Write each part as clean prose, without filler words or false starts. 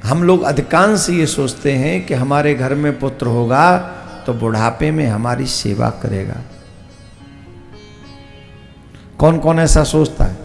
हम लोग अधिकांश ये सोचते हैं कि हमारे घर में पुत्र होगा तो बुढ़ापे में हमारी सेवा करेगा। कौन कौन ऐसा सोचता है?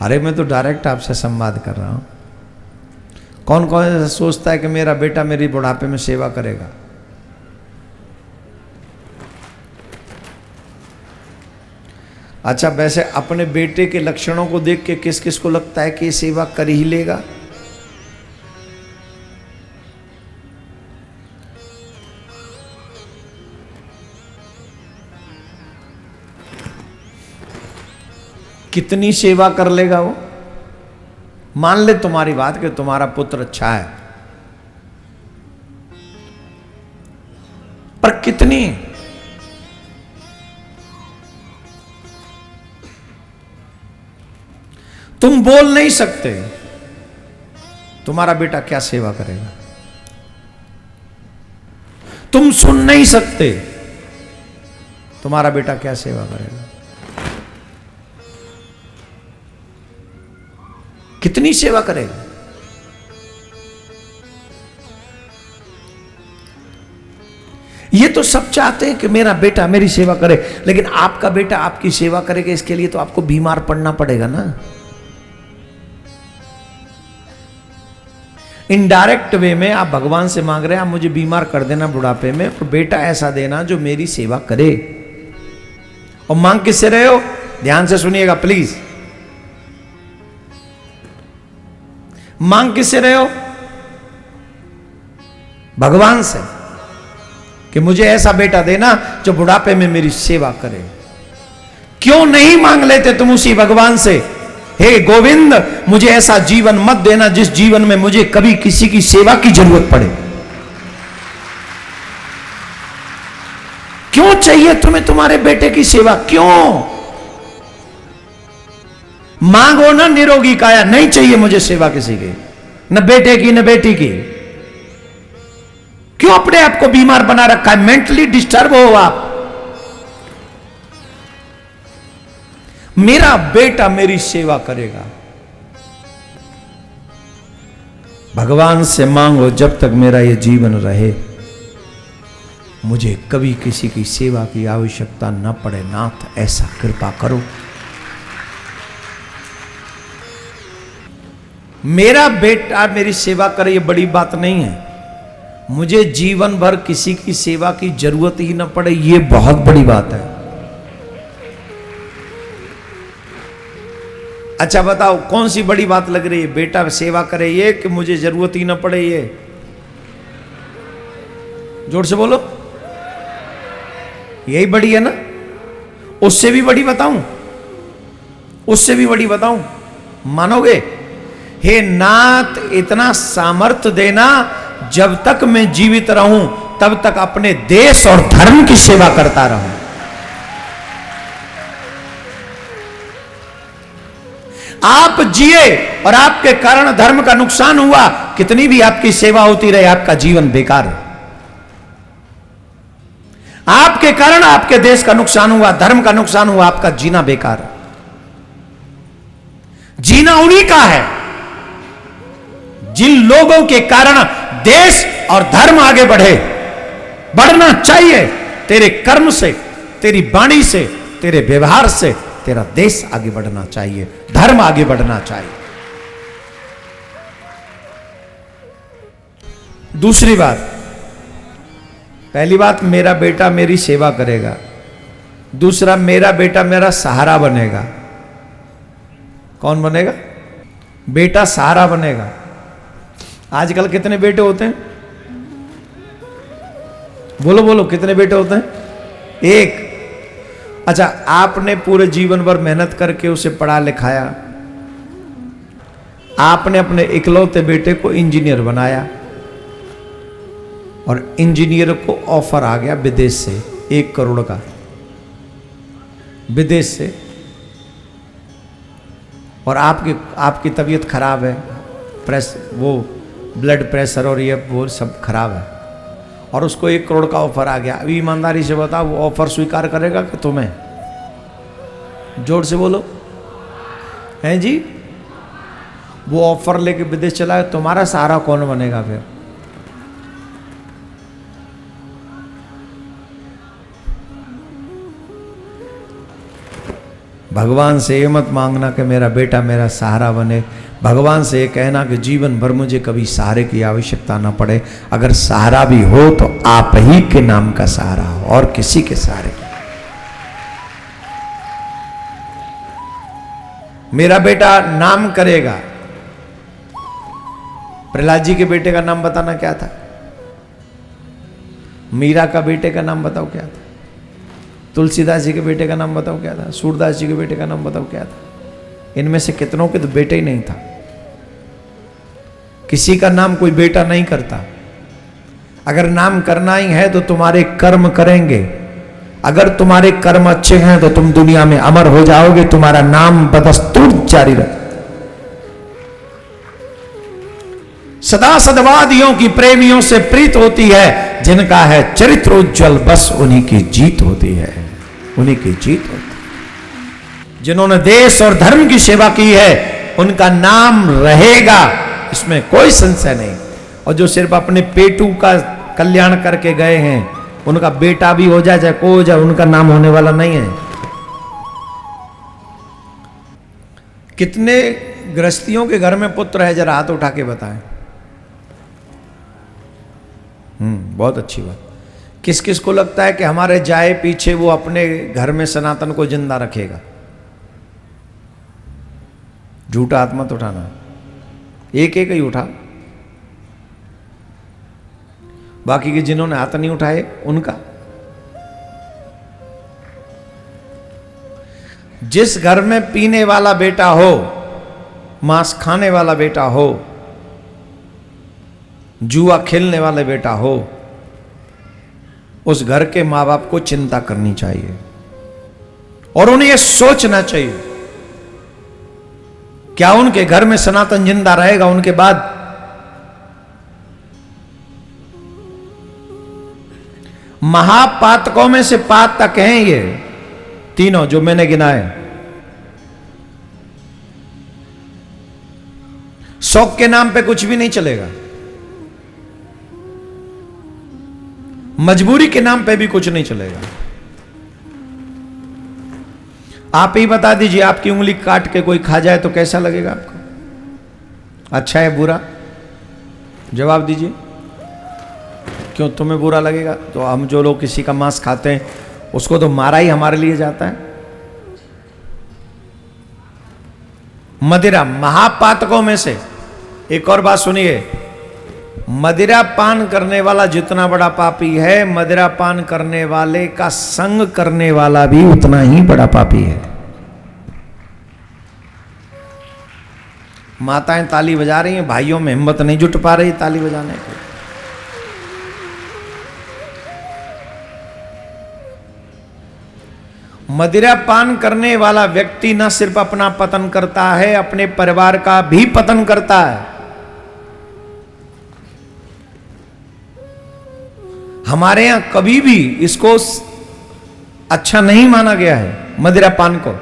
अरे मैं तो डायरेक्ट आपसे संवाद कर रहा हूं। कौन कौन ऐसा सोचता है कि मेरा बेटा मेरी बुढ़ापे में सेवा करेगा? अच्छा, वैसे अपने बेटे के लक्षणों को देख के किस किस को लगता है कि ये सेवा कर ही लेगा? कितनी सेवा कर लेगा वो? मान ले तुम्हारी बात कि तुम्हारा पुत्र अच्छा है, पर कितनी? तुम बोल नहीं सकते तुम्हारा बेटा क्या सेवा करेगा। तुम सुन नहीं सकते तुम्हारा बेटा क्या सेवा करेगा। कितनी सेवा करेगा? ये तो सब चाहते हैं कि मेरा बेटा मेरी सेवा करे, लेकिन आपका बेटा आपकी सेवा करेगा इसके लिए तो आपको बीमार पड़ना पड़ेगा ना। इनडायरेक्ट वे में आप भगवान से मांग रहे हैं, आप मुझे बीमार कर देना बुढ़ापे में, और बेटा ऐसा देना जो मेरी सेवा करे। और मांग किससे रहे हो? ध्यान से सुनिएगा प्लीज। मांग किससे रहे हो? भगवान से, कि मुझे ऐसा बेटा देना जो बुढ़ापे में मेरी सेवा करे। क्यों नहीं मांग लेते तुम उसी भगवान से, हे गोविंद मुझे ऐसा जीवन मत देना जिस जीवन में मुझे कभी किसी की सेवा की जरूरत पड़े। क्यों चाहिए तुम्हें तुम्हारे बेटे की सेवा? क्यों? मांगो ना निरोगी काया, नहीं चाहिए मुझे सेवा किसी की, न बेटे की न बेटी की। क्यों अपने आप को बीमार बना रखा है? मेंटली डिस्टर्ब हो आप। मेरा बेटा मेरी सेवा करेगा। भगवान से मांगो जब तक मेरा यह जीवन रहे मुझे कभी किसी की सेवा की आवश्यकता न पड़े। नाथ ऐसा कृपा करो। मेरा बेटा मेरी सेवा करे, ये बड़ी बात नहीं है। मुझे जीवन भर किसी की सेवा की जरूरत ही न पड़े, ये बहुत बड़ी बात है। अच्छा बताओ कौन सी बड़ी बात लग रही है? बेटा सेवा करे ये, कि मुझे जरूरत ही न पड़े ये? जोर से बोलो। यही बड़ी है ना? उससे भी बड़ी बताऊं? उससे भी बड़ी बताऊं? मानोगे? हे नाथ इतना सामर्थ्य देना जब तक मैं जीवित रहूं तब तक अपने देश और धर्म की सेवा करता रहूं। आप जिए और आपके कारण धर्म का नुकसान हुआ, कितनी भी आपकी सेवा होती रहे आपका जीवन बेकार है। आपके कारण आपके देश का नुकसान हुआ, धर्म का नुकसान हुआ, आपका जीना बेकार है। जीना उन्हीं का है जिन लोगों के कारण देश और धर्म आगे बढ़े। बढ़ना चाहिए तेरे कर्म से, तेरी वाणी से, तेरे व्यवहार से तेरा देश आगे बढ़ना चाहिए, धर्म आगे बढ़ना चाहिए। दूसरी बात, पहली बात मेरा बेटा मेरी सेवा करेगा, दूसरा मेरा बेटा मेरा सहारा बनेगा। कौन बनेगा? बेटा सहारा बनेगा। आजकल कितने बेटे होते हैं? बोलो बोलो, कितने बेटे होते हैं? एक। अच्छा, आपने पूरे जीवन भर मेहनत करके उसे पढ़ा लिखाया, आपने अपने इकलौते बेटे को इंजीनियर बनाया, और इंजीनियर को ऑफर आ गया विदेश से 1 करोड़ का, विदेश से, और आपकी तबीयत खराब है, वो ब्लड प्रेशर और ये वो सब खराब है, और उसको 1 करोड़ का ऑफर आ गया। अभी ईमानदारी से बताओ वो ऑफर स्वीकार करेगा कि तुम्हें? जोर से बोलो। हैं जी? वो ऑफर लेके विदेश चला है, तुम्हारा सहारा कौन बनेगा फिर? भगवान से ये मत मांगना कि मेरा बेटा मेरा सहारा बने। भगवान से ये कहना कि जीवन भर मुझे कभी सहारे की आवश्यकता ना पड़े। अगर सहारा भी हो तो आप ही के नाम का सहारा हो और किसी के सहारे। मेरा बेटा नाम करेगा। प्रहलाद जी के बेटे का नाम बताना क्या था? मीरा का बेटे का नाम बताओ क्या था? तुलसीदास जी के बेटे का नाम बताओ क्या था? सूरदास जी के बेटे का नाम बताओ क्या था? इनमें से कितनों के तो बेटे ही नहीं था। किसी का नाम कोई बेटा नहीं करता। अगर नाम करना ही है तो तुम्हारे कर्म करेंगे। अगर तुम्हारे कर्म अच्छे हैं तो तुम दुनिया में अमर हो जाओगे। तुम्हारा नाम बदस्तूर जारी रहे। सदा सदवादियों की प्रेमियों से प्रीत होती है। जिनका है चरित्र उज्जवल बस उन्हीं की जीत होती है। उन्हीं की जीत होती है। जिन्होंने देश और धर्म की सेवा की है उनका नाम रहेगा, इसमें कोई संशय नहीं। और जो सिर्फ अपने पेटू का कल्याण करके गए हैं, उनका बेटा भी हो जाए चाहे कोई हो जाए, उनका नाम होने वाला नहीं है। कितने गृहस्थियों के घर में पुत्र है, जरा हाथ उठा के बताएं। बहुत अच्छी बात। किस किस को लगता है कि हमारे जाए पीछे वो अपने घर में सनातन को जिंदा रखेगा? झूठा हाथ मत उठाना, एक एक ही उठा। बाकी के जिन्होंने हाथ नहीं उठाए उनका। जिस घर में पीने वाला बेटा हो, मांस खाने वाला बेटा हो, जुआ खेलने वाले बेटा हो, उस घर के मां बाप को चिंता करनी चाहिए और उन्हें यह सोचना चाहिए क्या उनके घर में सनातन जिंदा रहेगा उनके बाद? महापातकों में से पातक हैं ये तीनों जो मैंने गिनाए। शौक के नाम पे कुछ भी नहीं चलेगा, मजबूरी के नाम पे भी कुछ नहीं चलेगा। आप ही बता दीजिए, आपकी उंगली काट के कोई खा जाए तो कैसा लगेगा आपको? अच्छा है बुरा? जवाब दीजिए। क्यों तुम्हें बुरा लगेगा? तो हम जो लोग किसी का मांस खाते हैं उसको तो मारा ही हमारे लिए जाता है। मदिरा महापातकों में से एक और बात सुनिए, मदिरा पान करने वाला जितना बड़ा पापी है, मदिरा पान करने वाले का संग करने वाला भी उतना ही बड़ा पापी है। माताएं ताली बजा रही हैं, भाइयों में हिम्मत नहीं जुट पा रही ताली बजाने की। मदिरा पान करने वाला व्यक्ति न सिर्फ अपना पतन करता है, अपने परिवार का भी पतन करता है। हमारे यहां कभी भी इसको अच्छा नहीं माना गया है मदिरा पान को।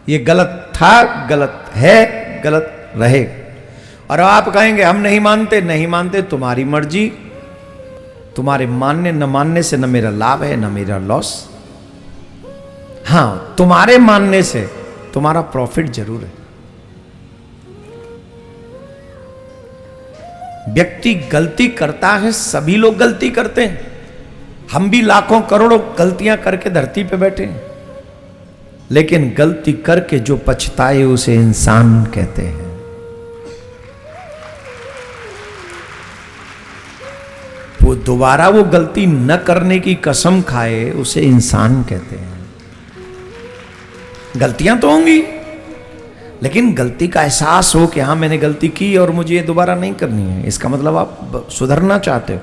यह गलत था, गलत है, गलत रहेगा। और आप कहेंगे हम नहीं मानते, नहीं मानते, तुम्हारी मर्जी। तुम्हारे मानने न मानने से न मेरा लाभ है न मेरा लॉस। हां, तुम्हारे मानने से तुम्हारा प्रॉफिट जरूर है। व्यक्ति गलती करता है, सभी लोग गलती करते हैं। हम भी लाखों करोड़ों गलतियां करके धरती पे बैठे हैं, लेकिन गलती करके जो पछताए उसे इंसान कहते हैं। वो दोबारा वो गलती न करने की कसम खाए उसे इंसान कहते हैं। गलतियां तो होंगी, लेकिन गलती का एहसास हो कि हाँ मैंने गलती की और मुझे ये दोबारा नहीं करनी है, इसका मतलब आप सुधरना चाहते हो।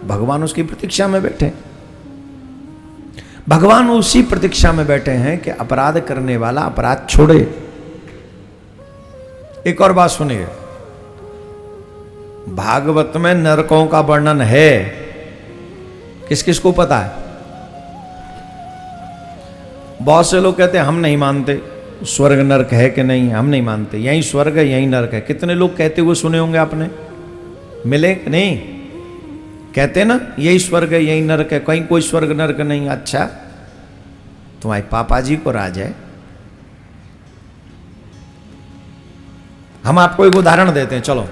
भगवान उसकी प्रतीक्षा में बैठे। भगवान उसी प्रतीक्षा में बैठे हैं कि अपराध करने वाला अपराध छोड़े। एक और बात सुनिए, भागवत में नरकों का वर्णन है, किस किस को पता है? बहुत से लोग कहते हैं हम नहीं मानते, स्वर्ग नरक है कि नहीं, हम नहीं मानते, यही स्वर्ग है यही नरक है। कितने लोग कहते हुए सुने होंगे आपने, मिले कि नहीं? कहते ना यही स्वर्ग है यही नरक है, कहीं कोई स्वर्ग नरक नहीं। अच्छा, तुम्हारे पापा जी को राज है। हम आपको एक उदाहरण देते हैं, चलो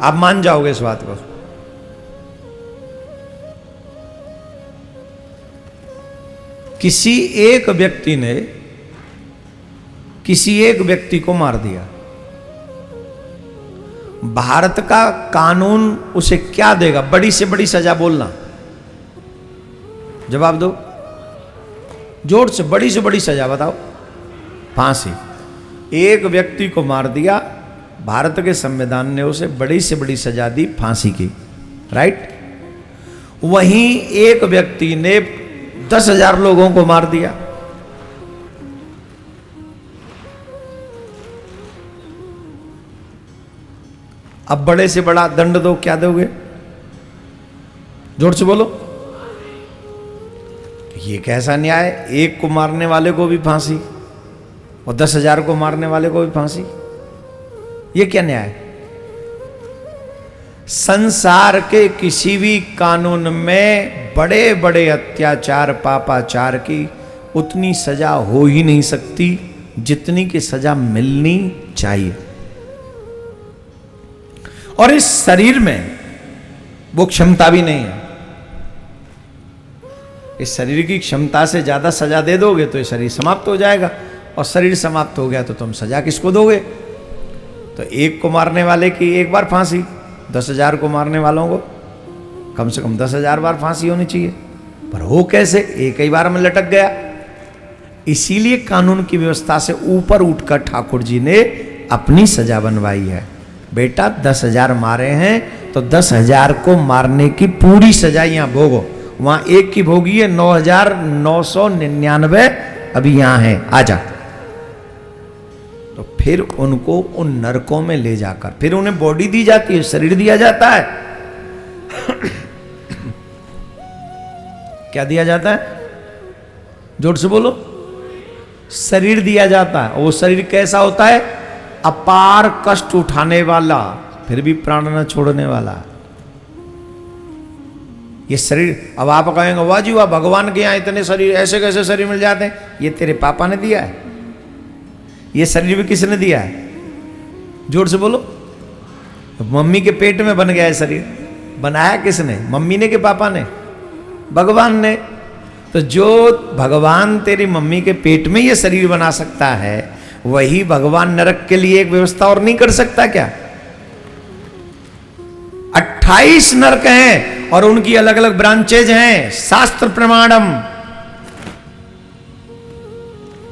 आप मान जाओगे इस बात को। किसी एक व्यक्ति ने किसी एक व्यक्ति को मार दिया, भारत का कानून उसे क्या देगा? बड़ी से बड़ी सजा बोलना, जवाब दो जोर से, बड़ी से बड़ी सजा बताओ। फांसी। एक व्यक्ति को मार दिया, भारत के संविधान ने उसे बड़ी से बड़ी सजा दी, फांसी की, राइट? वहीं एक व्यक्ति ने 10,000 लोगों को मार दिया, अब बड़े से बड़ा दंड दो, क्या दोगे? जोर से बोलो। ये कैसा न्याय? एक को मारने वाले को भी फांसी और 10,000 को मारने वाले को भी फांसी, ये क्या न्याय? संसार के किसी भी कानून में बड़े बड़े अत्याचार पापाचार की उतनी सजा हो ही नहीं सकती जितनी की सजा मिलनी चाहिए। और इस शरीर में वो क्षमता भी नहीं है। इस शरीर की क्षमता से ज्यादा सजा दे दोगे तो ये शरीर समाप्त हो जाएगा, और शरीर समाप्त हो गया तो तुम सजा किसको दोगे? तो एक को मारने वाले की एक बार फांसी, 10,000 को मारने वालों को कम से कम 10,000 बार फांसी होनी चाहिए। पर हो कैसे? एक ही बार में लटक गया। इसीलिए कानून की व्यवस्था से ऊपर उठकर ठाकुर जी ने अपनी सजा बनवाई है। बेटा 10,000 मारे हैं तो 10,000 को मारने की पूरी सजा यहां भोगो। वहां एक की भोगी है 9,999 अभी यहां है, आजा। तो फिर उनको उन नरकों में ले जाकर फिर उन्हें बॉडी दी जाती है, शरीर दिया जाता है। क्या दिया जाता है? जोर से बोलो। शरीर दिया जाता है। वो शरीर कैसा होता है? अपार कष्ट उठाने वाला, फिर भी प्राण न छोड़ने वाला। ये शरीर, अब आप कहेंगे वाह जी वाह, भगवान के यहां इतने शरीर, ऐसे कैसे शरीर मिल जाते हैं? ये तेरे पापा ने दिया है। ये शरीर भी किसने दिया है? जोर से बोलो। मम्मी के पेट में बन गया है शरीर। बनाया किसने? मम्मी ने कि पापा ने? भगवान ने। तो जो भगवान तेरी मम्मी के पेट में ये शरीर बना सकता है, वही भगवान नरक के लिए एक व्यवस्था और नहीं कर सकता क्या? 28 नरक हैं और उनकी अलग अलग ब्रांचेज हैं। शास्त्र प्रमाणम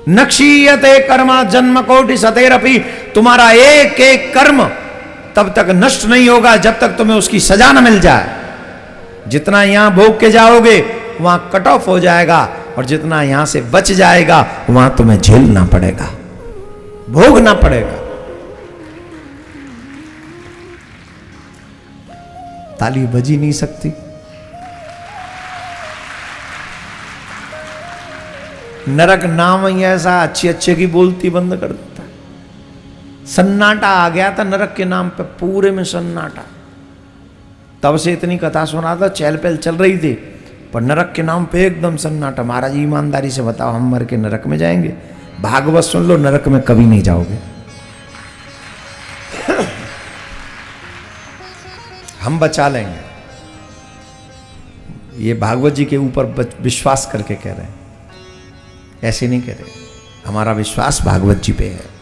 नक्षीयते कर्मा जन्म कोटि सतेरपि। तुम्हारा एक एक कर्म तब तक नष्ट नहीं होगा जब तक तुम्हें उसकी सजा न मिल जाए। जितना यहां भोग के जाओगे वहां कट ऑफ हो जाएगा, और जितना यहां से बच जाएगा वहां तुम्हें झेलना पड़ेगा, भोगना पड़ेगा। ताली बजी नहीं सकती। नरक नाम ही ऐसा अच्छे अच्छे की बोलती बंद कर देता है। सन्नाटा आ गया था नरक के नाम पे, पूरे में सन्नाटा। तब से इतनी कथा सुना था, चहल पहल चल रही थी, पर नरक के नाम पे एकदम सन्नाटा। महाराज ईमानदारी से बताओ, हम मर के नरक में जाएंगे? भागवत सुन लो, नरक में कभी नहीं जाओगे। हम बचा लेंगे। ये भागवत जी के ऊपर विश्वास करके कह रहे हैं, ऐसे नहीं कह रहे। हमारा विश्वास भागवत जी पे है।